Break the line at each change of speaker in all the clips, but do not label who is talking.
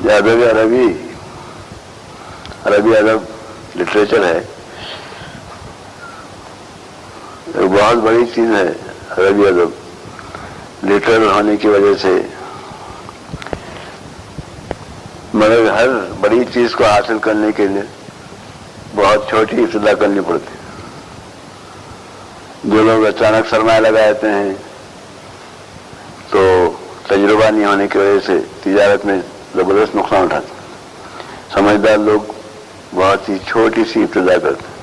یہ عربی ادب لٹریچر ہے، ایک بہت بڑی چیز ہے عربی ادب لٹریچر ہونے کی وجہ سے، مگر ہر بڑی چیز کو حاصل کرنے کے لیے بہت چھوٹی ابتدا کرنی پڑتی ہے۔ جو لوگ اچانک سرمایہ لگاتے ہیں تو تجربہ نہیں ہونے کی وجہ سے تجارت میں زبردست نقصان اٹھاتے ہیں۔ سمجھدار لوگ بہت ہی چھوٹی سی ابتدا کرتے ہیں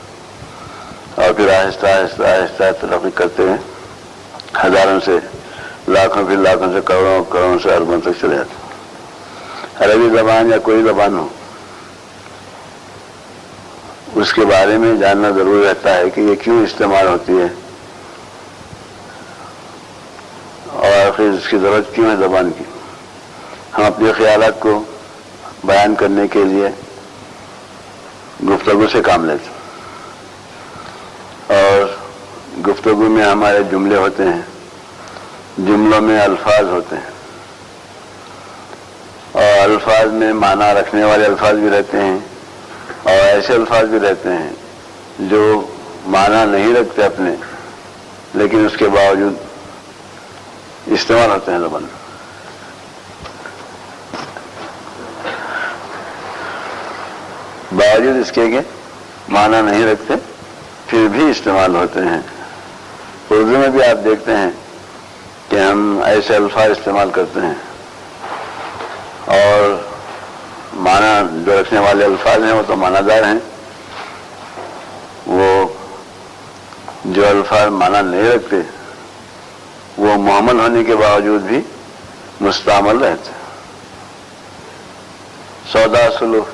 اور پھر آہستہ آہستہ آہستہ ترقی کرتے ہیں، ہزاروں سے لاکھوں، پھر لاکھوں سے کروڑوں، کروڑوں سے اربوں تک چلے جاتے ہیں۔ عربی زبان یا کوئی زبان ہو، اس کے بارے میں جاننا ضروری رہتا ہے کہ یہ کیوں استعمال ہوتی ہے اور آخر اس کی ضرورت کیوں ہے زبان کی۔ ہم اپنے خیالات کو بیان کرنے کے لیے گفتگو سے کام لیتے ہیں، اور گفتگو میں ہمارے جملے ہوتے ہیں، جملوں میں الفاظ ہوتے ہیں، اور الفاظ میں معنی رکھنے والے الفاظ بھی رہتے ہیں اور ایسے الفاظ بھی رہتے ہیں جو معنی نہیں رکھتے اپنے، لیکن اس کے باوجود استعمال ہوتے ہیں زبان میں۔ باوجود اس کے کہ معنی نہیں رکھتے پھر بھی استعمال ہوتے ہیں۔ اردو میں بھی آپ دیکھتے ہیں کہ ہم ایسے الفاظ استعمال کرتے ہیں اور معنی جو رکھنے والے الفاظ ہیں وہ تو معنی دار ہیں، وہ جو الفاظ معنی نہیں رکھتے وہ محمل ہونے کے باوجود بھی مستعمل رہتے ہیں۔ سودا سلوف،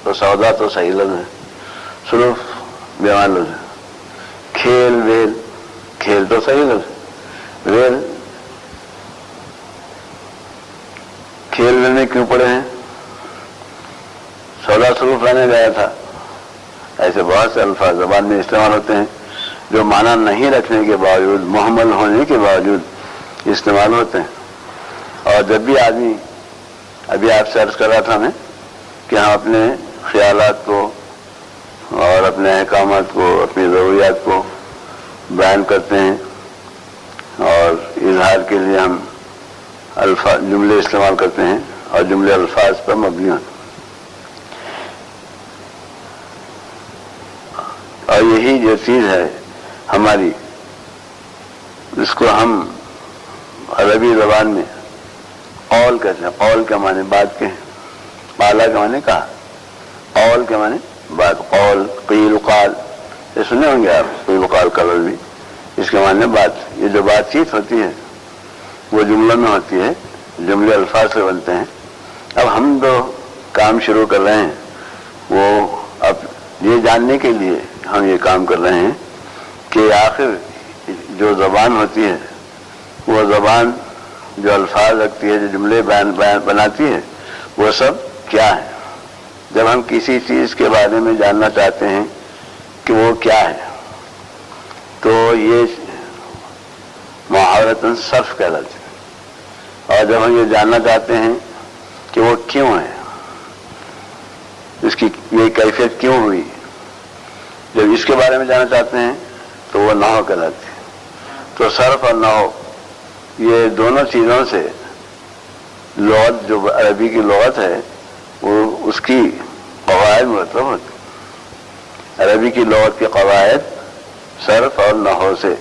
تو سودا تو صحیح لفظ ہے، سلوف بیان لفظ ہے۔ کھیل ویل، کھیل تو صحیح لفظ ہے، ویل کھیل ویل میں کیوں پڑے ہیں؟ سودا سلوف رہنے گیا تھا۔ ایسے بہت سے الفاظ زبان میں استعمال ہوتے ہیں جو معنی نہیں رکھنے کے باوجود، محمل ہونے کے باوجود استعمال ہوتے ہیں۔ اور جب بھی آدمی، ابھی آپ سے عرض کر رہا تھا میں کہ ہم اپنے خیالات کو اور اپنے احکامات کو، اپنی ضروریات کو بیان کرتے ہیں اور اظہار کے لیے ہم جملے استعمال کرتے ہیں اور جملے الفاظ پر مبنی ہوتے ہیں۔ اور یہی جو چیز ہے ہماری، اس کو ہم عربی زبان میں قول کہتے ہیں۔ قول کے معنی بات کے، قالا کے معنی کہا، قول کے معنی بات، قول، قیل، قال، یہ سنے ہوں گے آپ، قیل قال کا لفظ بھی، اس کے معنی بات۔ یہ جو بات چیت ہوتی ہے وہ جملوں میں ہوتی ہے، جملے الفاظ سے بنتے ہیں۔ اب ہم جو کام شروع کر رہے ہیں وہ اب یہ جاننے کے لیے ہم یہ کام کر رہے ہیں کہ آخر جو زبان ہوتی ہے، وہ زبان جو الفاظ رکھتی ہے، جو جملے بناتی ہے، وہ سب کیا ہے۔ جب ہم کسی چیز کے بارے میں جاننا چاہتے ہیں کہ وہ کیا ہے تو یہ محاورتاً صرف کہلاتے ہیں، اور جب ہم یہ جاننا چاہتے ہیں کہ وہ کیوں ہے، اس کی یہ کیفیت کیوں ہوئی، جب اس کے بارے میں جاننا چاہتے ہیں تو وہ نحو کہلاتی ہے۔ تو صرف اور نحو یہ دونوں چیزوں سے لغت، جو عربی کی لغت ہے، وہ اس کی قواعد مرتب ہوتی ہیں۔ عربی کی لغت کے قواعد صرف اور نحو سے،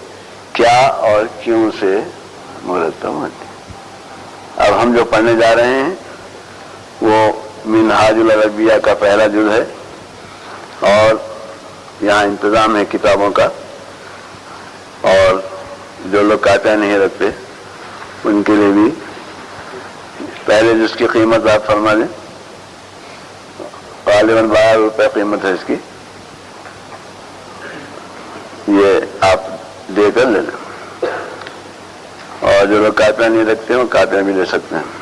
کیا اور کیوں سے مرتب ہوتی ہیں۔ اب ہم جو پڑھنے جا رہے ہیں وہ منہاج العربیہ کا پہلا جز ہے، اور یہاں انتظام ہے کتابوں کا، اور جو لوگ کاپیاں نہیں رکھتے ان کے لیے بھی پہلے جس کی قیمت آپ فرما دیں، غالباً 12 روپے قیمت ہے اس کی، یہ آپ دے کر لے لیں، اور جو لوگ کاپیاں نہیں رکھتے وہ کاپیاں بھی لے سکتے ہیں۔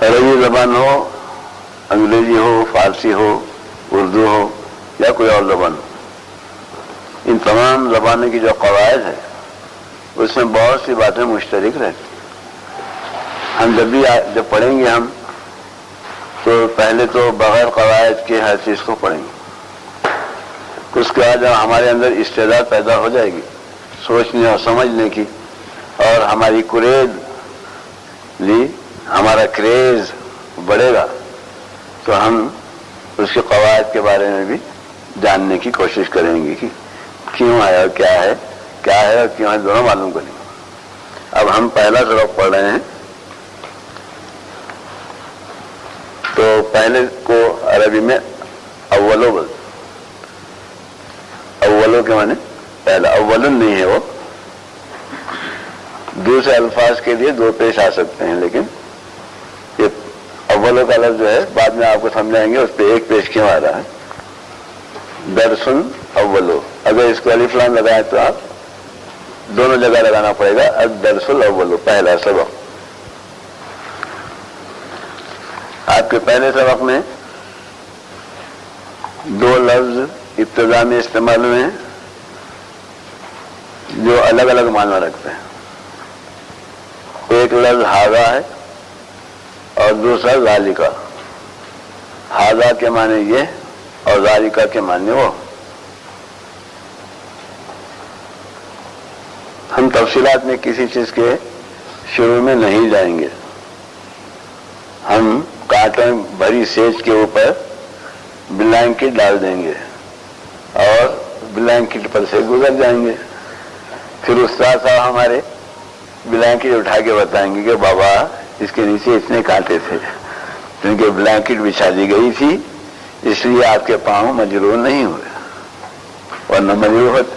عربی زبان ہو، انگریزی ہو، فارسی ہو، اردو ہو یا کوئی اور زبان ہو، ان تمام زبانوں کی جو قواعد ہے اس میں بہت سی باتیں مشترک رہتی ہیں۔ ہم جب پڑھیں گے ہم تو پہلے تو بغیر قواعد کے ہر چیز کو پڑھیں گے، اس کے بعد ہمارے اندر استعداد پیدا ہو جائے گی سوچنے اور سمجھنے کی، اور ہماری ہمارا کریز بڑھے گا تو ہم اس کے قواعد کے بارے میں بھی جاننے کی کوشش کریں گے کہ کیوں ہے اور کیا ہے اور کیوں ہے، دونوں معلوم کریں گے۔ اب ہم پہلا سبق پڑھ رہے ہیں، تو پہلے کو عربی میں اولو بولتے، اولو کے معنی پہلا، اولن نہیں ہے وہ، دوسرے الفاظ کے لیے دو پیش آ سکتے ہیں، لیکن یہ اولو کا لفظ جو ہے بعد میں آپ کو سمجھائیں گے اس پہ ایک پیش کیوں آ رہا ہے۔ درسن اولو، اگر اس کو الف لام لگائے تو آپ دونوں جگہ لگانا پڑے گا، الدرس الاولو، پہلا سبق۔ آپ کے پہلے سبق میں دو لفظ ابتدا میں استعمال ہوئے ہیں جو الگ الگ معنی رکھتے ہیں، ایک لفظ ہاذا ہے اور دوسرا ذالکا۔ ہاذا کے معنی یہ اور ذالکا کے معنی وہ۔ ہم تفصیلات میں کسی چیز کے شروع میں نہیں جائیں گے، ہم کانٹوں بھری سیج کے اوپر بلینکٹ ڈال دیں گے اور بلینکٹ پر سے گزر جائیں گے، پھر استاد صاحب ہمارے بلینکٹ اٹھا کے بتائیں گے کہ بابا اس کے نیچے اتنے کانٹے تھے، کیونکہ بلینکٹ بچھا دی گئی تھی اس لیے آپ کے پاؤں مجروح نہیں ہوئے، ورنہ مجروح ہوتے۔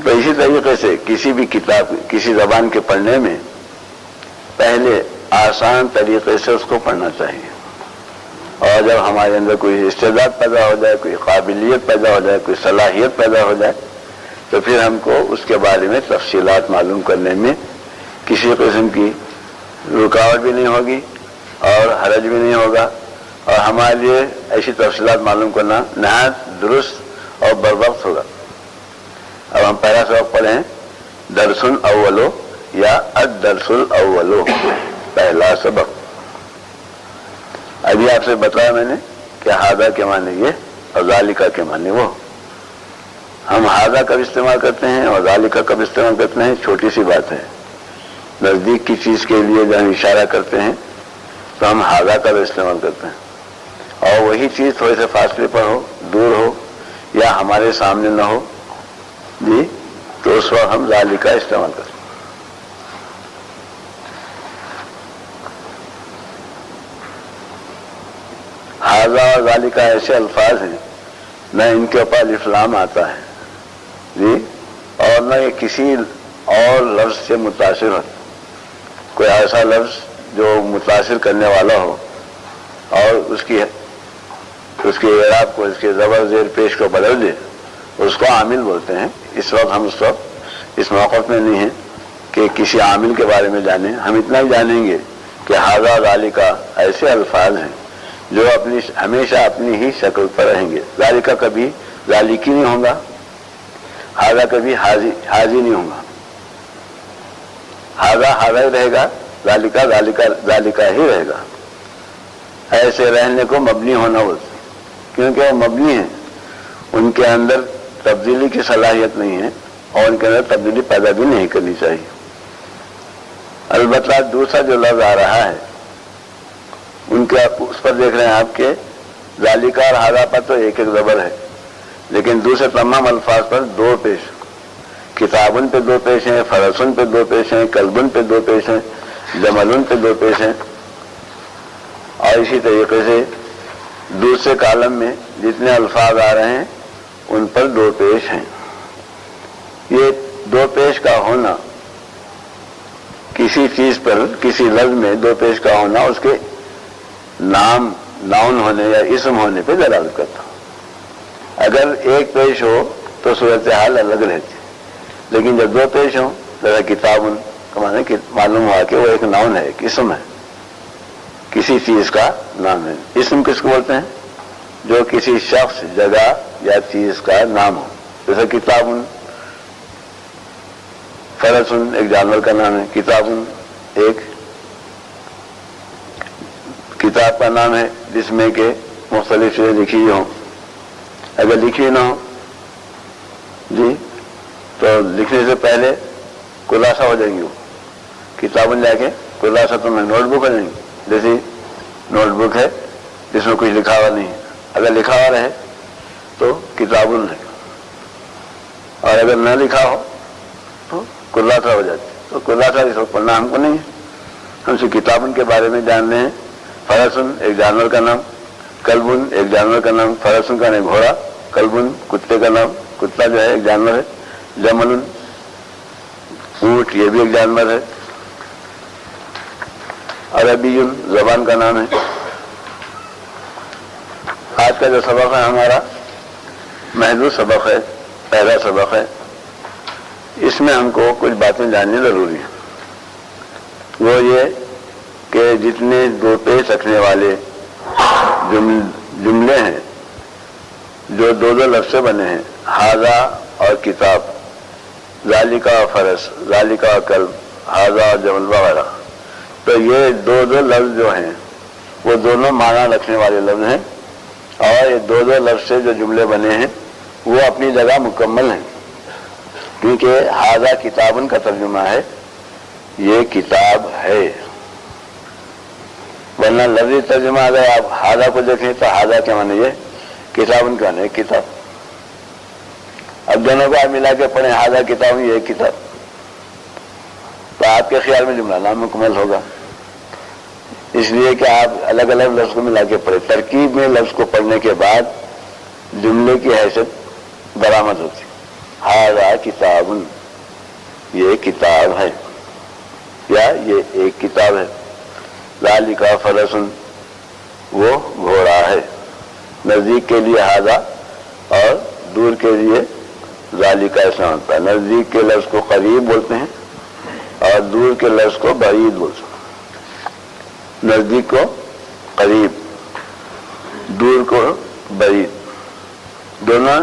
تو اسی طریقے سے کسی بھی کتاب، کسی زبان کے پڑھنے میں پہلے آسان طریقے سے اس کو پڑھنا چاہیے، اور جب ہمارے اندر کوئی استعداد پیدا ہو جائے، کوئی قابلیت پیدا ہو جائے، کوئی صلاحیت پیدا ہو جائے تو پھر ہم کو اس کے بارے میں تفصیلات معلوم کرنے میں کسی قسم کی رکاوٹ بھی نہیں ہوگی اور حرج بھی نہیں ہوگا، اور ہمارے لیے ایسی تفصیلات معلوم کرنا نہایت درست اور بروقت ہوگا۔ اب ہم پہلا سبق پڑھیں، درسن اولو یا الدرس الاولو، پہلا سبق۔ ابھی آپ سے بتایا میں نے کہ ہاذا کے معنی یہ اور ذالکا کے معنی وہ۔ ہم ہاذا کب استعمال کرتے ہیں اور ذالکا کب استعمال کرتے ہیں، چھوٹی سی بات ہے، نزدیک کی چیز کے لیے جب ہم اشارہ کرتے ہیں تو ہم ہاذا کا بھی استعمال کرتے ہیں، اور وہی چیز تھوڑے سے فاصلے پر ہو، دور ہو یا ہمارے سامنے نہ ہو جی، تو اس وقت ہم ذالکا استعمال کرتے ہیں۔ ہاذا اور ذالکا ایسے الفاظ ہیں نہ ان کے اوپر الف لام آتا ہے جی، اور نہ یہ کسی اور لفظ سے متاثر ہو، کوئی ایسا لفظ جو متاثر کرنے والا ہو اور اس کی اعراب کو، اس کے زبر زیر پیش کو بدل دے، اس کو عامل بولتے ہیں۔ اس وقت ہم اس موقف میں نہیں ہیں کہ کسی عامل کے بارے میں جانیں، ہم اتنا ہی جانیں گے کہ ہاذا ذالکا ایسے الفاظ ہیں جو ہمیشہ اپنی ہی شکل پر رہیں گے۔ ذالکا کبھی ذالکی نہیں ہوگا، ہاذا کبھی حاضی نہیں ہوگا، ہاذا ہی رہے گا، ذالکا ہی رہے گا۔ ایسے رہنے کو مبنی ہونا بولتے ہیں، کیونکہ وہ مبنی ہیں، ان کے اندر تبدیلی کی صلاحیت نہیں ہے اور ان کے اندر تبدیلی پیدا بھی نہیں کرنی چاہیے۔ البتہ دوسرا جو لفظ آ رہا ہے ان کے اس پر دیکھ رہے ہیں آپ کے ذالکا اور ہاذا پر تو ایک ایک زبر ہے، لیکن دوسرے تمام الفاظ پر دو پیش، کتابن پہ دو پیش ہیں، فرسن پہ دو پیش ہیں، کلبن پہ دو پیش ہیں، جملن پہ دو پیش ہیں، اور اسی طریقے سے دوسرے کالم میں جتنے الفاظ آ رہے ہیں ان پر دو پیش ہیں۔ یہ دو پیش کا ہونا کسی چیز پر، کسی لفظ میں دو پیش کا ہونا اس کے ناؤن ہونے یا اسم ہونے پہ دلالت کرتا۔ اگر ایک پیش ہو تو صورتحال الگ رہتی، لیکن جب دو پیش ہوں، جیسا کتابن کا معنی کہ معلوم ہوا کہ وہ ایک ناؤن ہے، ایک اسم ہے، کسی چیز کا نام ہے۔ اسم کس کو بولتے ہیں؟ جو کسی شخص، جگہ یا چیز کا نام ہو، جیسے کتاب، فرس ایک جانور کا نام ہے، کتاب ایک کتاب کا نام ہے جس میں کہ مختلف چیزیں لکھی ہوں۔ اگر لکھی نہ ہو جی تو لکھنے سے پہلے خلاصہ ہو جائیں گی، وہ کتابیں جا کے خلاصہ تو میں نوٹ بک ہو جائیں گی، جیسی نوٹ بک ہے جس میں کچھ لکھا ہوا نہیں ہے، اگر لکھا ہوا رہے تو کتابن ہے، اور اگر نہ لکھا ہو تو خلاصہ ہو جاتی، تو خلاصہ اس وقت پڑھنا ہم کو نہیں ہے، ہم سے کتابن کے بارے میں جان رہے ہیں۔ فرسن ایک جانور کا نام، کلبن ایک جانور کا نام، فرسن کا نام گھوڑا، کلبن کتے کا نام، کتا جو ہے ایک جانور ہے، جملن اونٹ یہ بھی ایک جانور ہے، عربیون زبان کا نام ہے۔ آج کا جو سبق ہے ہمارا محدود سبق ہے، پہلا سبق ہے، اس میں ہم کو کچھ باتیں جاننی ضروری ہیں۔ وہ یہ کہ جتنے دو پیش رکھنے والے جملے ہیں جو دو لفظ سے بنے ہیں، ھذا اور کتاب، ذالکا اور فرس، ذالکا اور کلب، ھذا اور جمل وغیرہ، تو یہ دو لفظ جو ہیں وہ دونوں معنی رکھنے والے لفظ ہیں، اور یہ دو لفظ سے جو جملے بنے ہیں وہ اپنی جگہ مکمل ہیں، کیونکہ ھذا کتابن کا ترجمہ ہے یہ کتاب ہے، ورنہ لفظی ترجمہ اگر آپ ھذا کو دیکھیں تو ھذا کے معنی یہ کتابن کا ہے، کتاب۔ اب دونوں کو آپ ملا کے پڑھیں ھذا کتاب یہ کتاب، تو آپ کے خیال میں جملہ نامکمل ہوگا، اس لیے کہ آپ الگ الگ لفظ کو ملا کے پڑھیں، ترکیب میں لفظ کو پڑھنے کے بعد جملے کی حیثیت برآمد ہوتی، ھذا کتاب یہ کتاب ہے یا یہ ایک کتاب ہے، ذالک فرس وہ گھوڑا ہے، نزدیک کے لیے ھذا اور دور کے لیے ذالک ایسا ہوتا ہے، نزدیک کے لفظ کو قریب بولتے ہیں اور دور کے لفظ کو بعید بولتے ہیں، نزدیک کو قریب، دور کو بعید، دونوں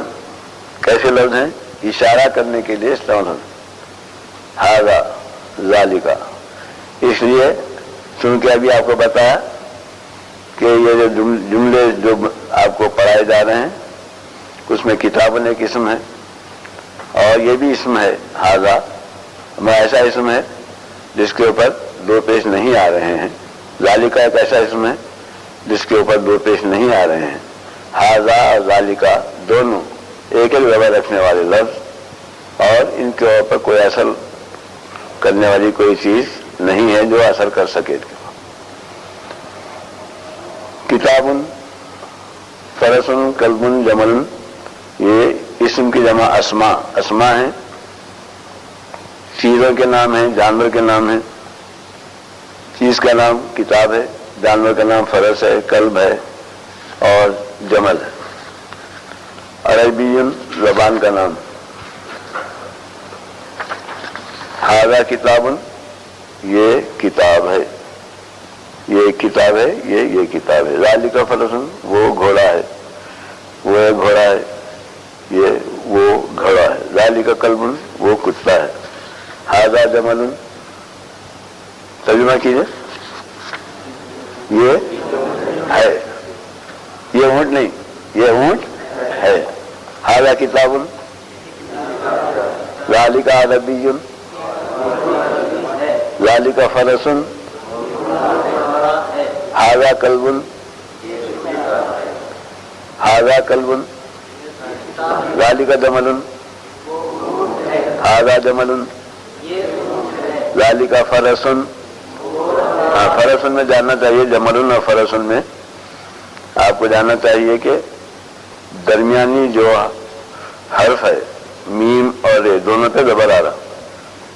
کیسے لفظ ہیں؟ اشارہ کرنے کے لیے استعمال ہوتے ہیں، ھذا ذالک، اس لیے چونکہ ابھی آپ کو بتایا کہ یہ جو جملے جو آپ کو پڑھائے جا رہے ہیں اس میں کتابن ایک اسم ہے اور یہ بھی اسم ہے، ھذا میں ایسا اسم ہے جس کے اوپر دو پیش نہیں آ رہے ہیں، ذالک ایک ایسا اسم ہے جس کے اوپر دو پیش نہیں آ رہے ہیں، ھذا اور ذالک دونوں ایک ایک زبر رکھنے والے لفظ اور ان کے اوپر کوئی اثر کرنے والی کوئی چیز نہیں ہے جو اثر کر سکے۔ کتابن، فرسن، کلبن، جملن یہ اسم کی جمع اسما ہیں، چیزوں کے نام ہیں، جانور کے نام ہیں، چیز کا نام کتاب ہے، جانور کا نام فرس ہے، کلب ہے اور جمل ہے۔ عربیون زبان کا نام، ھذا کتابن یہ کتاب ہے، یہ کتاب ہے، یہ کتاب ہے، ذالک فرسن وہ گھوڑا ہے، وہ گھوڑا ہے، یہ وہ گھوڑا ہے، ذالک کلبن وہ کتا ہے، ھذا جمل ترجمہ کیجیے، یہ ہے، یہ اونٹ نہیں، یہ اونٹ ہے، ھذا کتابن، ذالک عربی، ذالک فرسن، ھذا کلبن، ھذا کلبن، ذالک جمل، ھذا جمل، ذالک فرسن۔ فرسن میں جاننا چاہیے، جمل اور فرسن میں آپ کو جاننا چاہیے کہ درمیانی جو حرف ہے میم اور رے دونوں پہ زبر آ رہا،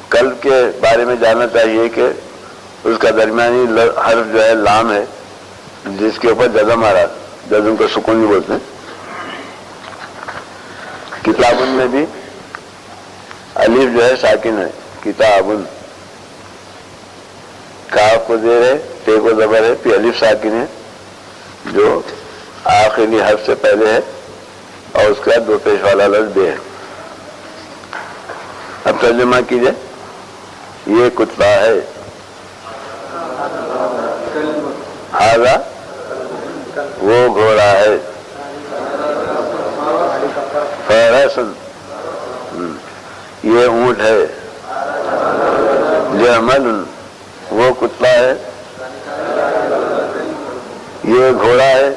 کلب کے بارے میں جاننا چاہیے کہ اس کا درمیانی حرف جو ہے لام ہے جس کے اوپر جزم آ رہا، جزم کو سکون بھی بولتے ہیں۔ کتابن میں بھی الف جو ہے ساکن ہے، کتابن، کاف کو زیر ہے، تے کو زبر ہے، پھر الف ساکن ہے جو آخری حرف سے پہلے ہے، اور اس کا دو پیش والا لفظ بے ہے۔ اب ترجمہ کیجئے، یہ کتا ہے، ہاذا وہ گھوڑا ہے، فرسن یہ اونٹ ہے، جمل وہ کتا ہے، یہ گھوڑا ہے،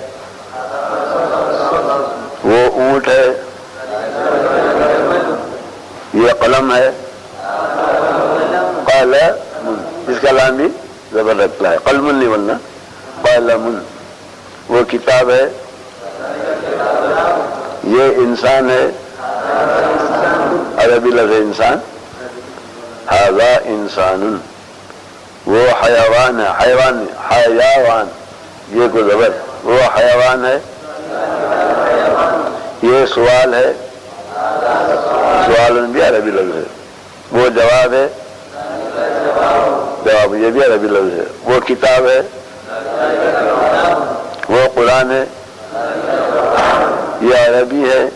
وہ اونٹ ہے، یہ قلم ہے، قلم اس کا لام بھی زبر رکھتا ہے، قلم نہیں بولنا، قلم وہ کتاب ہے، یہ انسان ہے، عربی لفظ انسان، ھذا انسان وہ حیوان ہے، حیوان حیوان یہ کو زبر، وہ حیوان ہے، یہ سوال ہے، سوال بھی عربی لفظ ہے، وہ جواب ہے، جواب یہ بھی عربی لفظ ہے، وہ کتاب ہے، وہ قرآن ہے، یہ عربی ہے،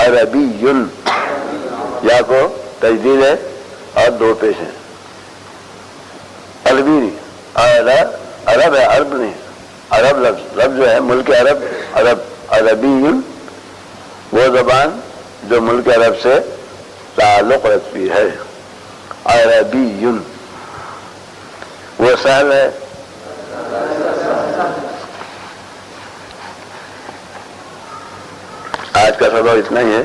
عربی یا کو تجدید ہے اور دو پیش ہیں، عربی نہیں، عرب ہے، عرب نہیں، عرب لفظ جو ہے ملک عرب، عربی وہ زبان جو ملک عرب سے تعلق رکھتی ہے، عربی وہ سہل ہے، آج کا سبق اتنا ہی ہے۔